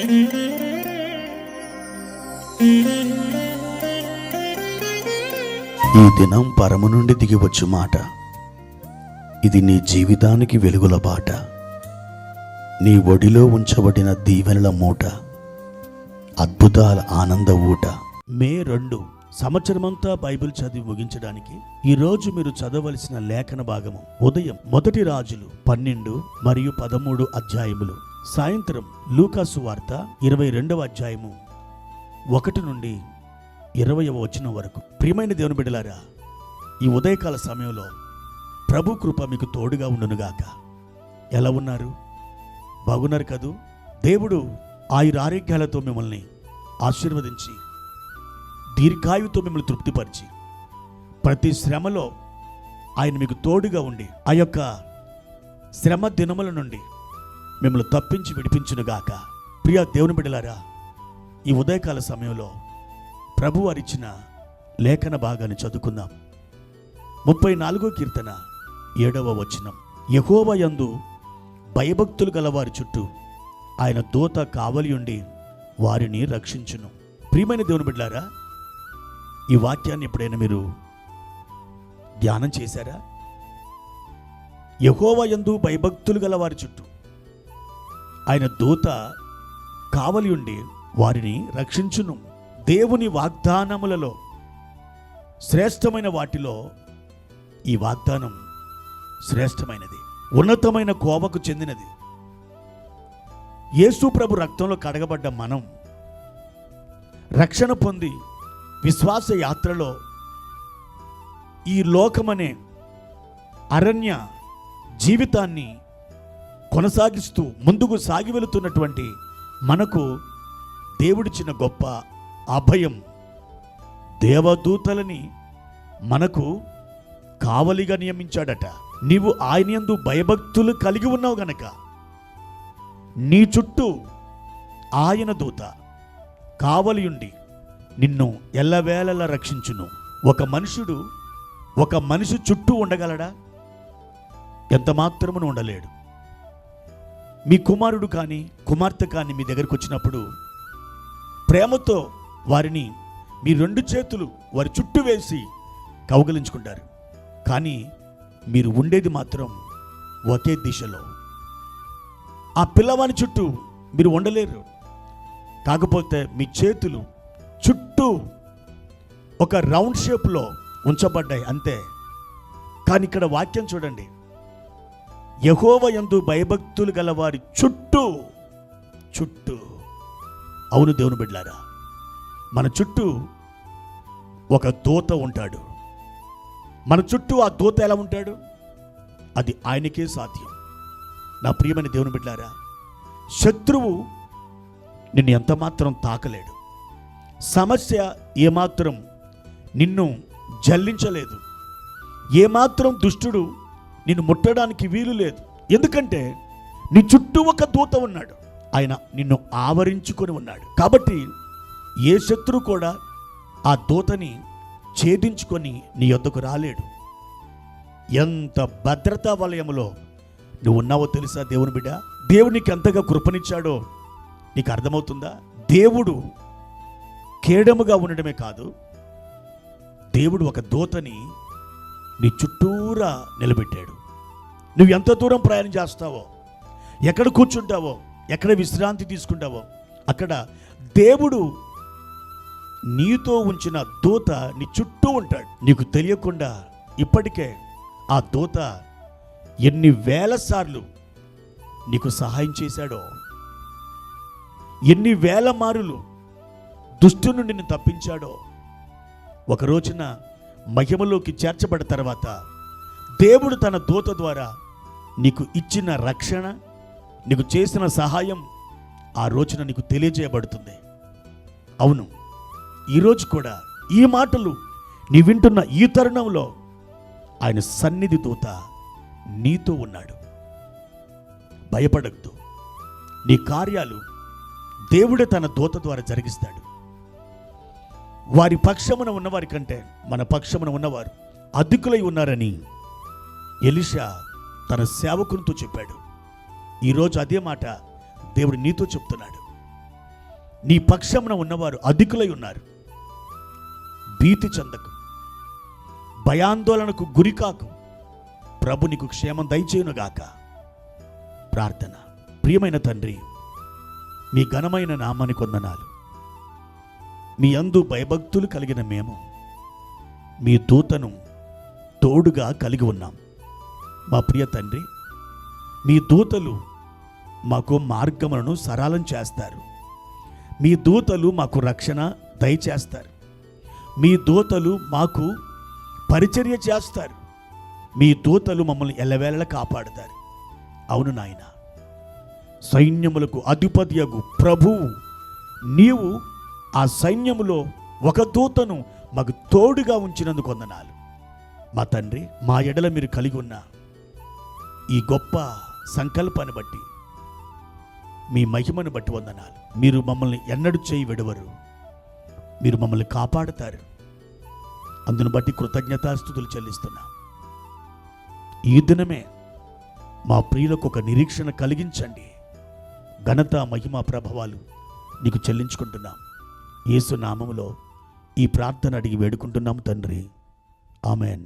ఈ దినం పరము నుండి దిగివచ్చు మాట. ఇది నీ జీవితానికి వెలుగుల బాట. నీ ఒడిలో ఉంచబడిన దీవెనల మూట, అద్భుతాల ఆనంద ఊట. మే 2 సంవత్సరమంతా బైబిల్ చదివి ముగించడానికి ఈరోజు మీరు చదవలసిన లేఖన భాగము ఉదయం 1 రాజులు 12 మరియు 13 అధ్యాయములు, సాయంత్రం లూకాసు వార్త 22వ అధ్యాయము 1 నుండి 20వ వచనం వరకు. ప్రియమైన దేవుని బిడ్డలారా, ఈ ఉదయకాల సమయంలో ప్రభు కృప మీకు తోడుగా ఉండునుగాక. ఎలా ఉన్నారు? బాగున్నారు కదూ? దేవుడు ఆయురారోగ్యాలతో మిమ్మల్ని ఆశీర్వదించి దీర్ఘాయువుతో మిమ్మల్ని తృప్తిపరిచి ప్రతి శ్రమలో ఆయన మీకు తోడుగా ఉండి ఆ యొక్క శ్రమ దినముల నుండి మిమ్మల్ని తప్పించి విడిపించునుగాక. ప్రియ దేవుని బిడ్డలారా, ఈ ఉదయకాల సమయంలో ప్రభు వారిచ్చిన లేఖన భాగాన్ని చదువుకుందాం. 34వ కీర్తన 7వ వచనం. యెహోవా యందు భయభక్తులు గలవారి చుట్టూ ఆయన దూత కావలి ఉండి వారిని రక్షించును. ప్రియమైన దేవుని బిడ్డలారా, ఈ వాక్యాన్ని ఎప్పుడైనా మీరు ధ్యానం చేశారా? యెహోవా యందు భయభక్తులు గలవారి చుట్టూ ఆయన దూత కావలి ఉండి వారిని రక్షించును. దేవుని వాగ్దానములలో శ్రేష్టమైన వాటిలో ఈ వాగ్దానం శ్రేష్టమైనది, ఉన్నతమైన కోవకు చెందినది. యేసు ప్రభు రక్తంలో కడగబడ్డ మనం రక్షణ పొంది విశ్వాస యాత్రలో ఈ లోకమనే అరణ్య జీవితాన్ని కొనసాగిస్తూ ముందుకు సాగి వెళుతున్నటువంటి మనకు దేవుడిచ్చిన గొప్ప అభయం. దేవదూతలని మనకు కావలిగా నియమించాడట. నీవు ఆయన యందు భయభక్తులు కలిగి ఉన్నావు గనక నీ చుట్టూ ఆయన దూత కావలియుండి నిన్ను ఎల్లవేళలా రక్షించును. ఒక మనిషి చుట్టూ ఉండగలడా? ఎంత మాత్రమును ఉండలేడు. మీ కుమారుడు కానీ కుమార్తె కానీ మీ దగ్గరకు వచ్చినప్పుడు ప్రేమతో వారిని మీ 2 చేతులు వారి చుట్టూ వేసి కౌగలించుకుంటారు. కానీ మీరు ఉండేది మాత్రం ఒకే దిశలో. ఆ పిల్లవాని చుట్టూ మీరు ఉండలేరు. కాకపోతే మీ చేతులు చుట్టూ ఒక రౌండ్ షేప్లో ఉంచబడ్డాయి అంతే. కానీ ఇక్కడ వాక్యం చూడండి, యెహోవా యందు భయభక్తులు గలవారి చుట్టూ. అవును దేవుని బిడ్డలారా, మన చుట్టూ ఒక దూత ఉంటాడు. మన చుట్టూ ఆ దూత ఎలా ఉంటాడు? అది ఆయనకే సాధ్యం. నా ప్రియమైన దేవుని బిడ్డలారా, శత్రువు నిన్ను ఎంత మాత్రం తాకలేడు. సమస్య ఏమాత్రం నిన్ను జల్లించలేదు. ఏమాత్రం దుష్టుడు నిన్ను ముట్టడానికి వీలు లేదు. ఎందుకంటే నీ చుట్టూ ఒక దూత ఉన్నాడు. ఆయన నిన్ను ఆవరించుకొని ఉన్నాడు. కాబట్టి ఏ శత్రువు కూడా ఆ దూతని ఛేదించుకొని నీ యొద్దకు రాలేడు. ఎంత భద్రతా వలయములో నువ్వు ఉన్నావో తెలుసా దేవుని బిడ్డ? దేవుడు నీకు ఎంతగా కృపనిచ్చాడో నీకు అర్థమవుతుందా? దేవుడు కేడముగా ఉండడమే కాదు, దేవుడు ఒక దూతని నీ చుట్టూరా నిలబెట్టాడు. నువ్వు ఎంత దూరం ప్రయాణం చేస్తావో, ఎక్కడ కూర్చుంటావో, ఎక్కడ విశ్రాంతి తీసుకుంటావో అక్కడ దేవుడు నీతో ఉంచిన దూత నీ చుట్టూ ఉంటాడు. నీకు తెలియకుండా ఇప్పటికే ఆ దూత ఎన్ని వేల సార్లు నీకు సహాయం చేశాడో, ఎన్ని వేల మారులు దుష్టుని నిన్ను తప్పించాడో. ఒక రోజున మహిమలోకి చేర్చబడిన తర్వాత దేవుడు తన దూత ద్వారా నీకు ఇచ్చిన రక్షణ, నీకు చేసిన సహాయం ఆ రోజున నీకు తెలియజేయబడుతుంది. అవును, ఈరోజు కూడా ఈ మాటలు నీ వింటున్న ఈ తరుణంలో ఆయన సన్నిధి దూత నీతో ఉన్నాడు. భయపడద్దు. నీ కార్యాలు దేవుడే తన దూత ద్వారా జరిగిస్తాడు. వారి పక్షమున ఉన్నవారి కంటే మన పక్షమున ఉన్నవారు అధికులై ఉన్నారని ఎలీషా తన సేవకునితో చెప్పాడు. ఈరోజు అదే మాట దేవుడు నీతో చెప్తున్నాడు. నీ పక్షమున ఉన్నవారు అధికులై ఉన్నారు. భీతి చెందకు, భయాందోళనకు గురికాకు. ప్రభు నీకు క్షేమం దయచేయునుగాక. ప్రార్థన. ప్రియమైన తండ్రి, మీ ఘనమైన నామానికి వందనాలు. మీ యందు భయభక్తులు కలిగిన మేము మీ దూతను తోడుగా కలిగి ఉన్నాం. మా ప్రియ తండ్రి, మీ దూతలు మాకు మార్గములను సరళం చేస్తారు. మీ దూతలు మాకు రక్షణ దయచేస్తారు. మీ దూతలు మాకు పరిచర్య చేస్తారు. మీ దూతలు మమ్మల్ని ఎల్లవేళలా కాపాడుతారు. అవును నాయన, సైన్యములకు అధిపతియగు ప్రభువు నీవు ఆ సైన్యములో ఒక దూతను మాకు తోడుగా ఉంచినందుకు వందనాలు. మా తండ్రి, మా ఎడల మీరు కలిగి ఉన్న ఈ గొప్ప సంకల్పాన్ని బట్టి, మీ మహిమను బట్టి వందనాలు. మీరు మమ్మల్ని ఎన్నడూ చేయి విడవరు. మీరు మమ్మల్ని కాపాడుతారు. అందును బట్టి కృతజ్ఞతాస్తుతులు చెల్లిస్తున్నాం. ఈ దినమే మా ప్రియులకు ఒక నిరీక్షణ కలిగించండి. ఘనత, మహిమ, ప్రభావాలు నీకు చెల్లించుకుంటున్నాం. యేసు నామములో ఈ ప్రార్థన అడిగి వేడుకుంటున్నాము తండ్రి. ఆమెన్.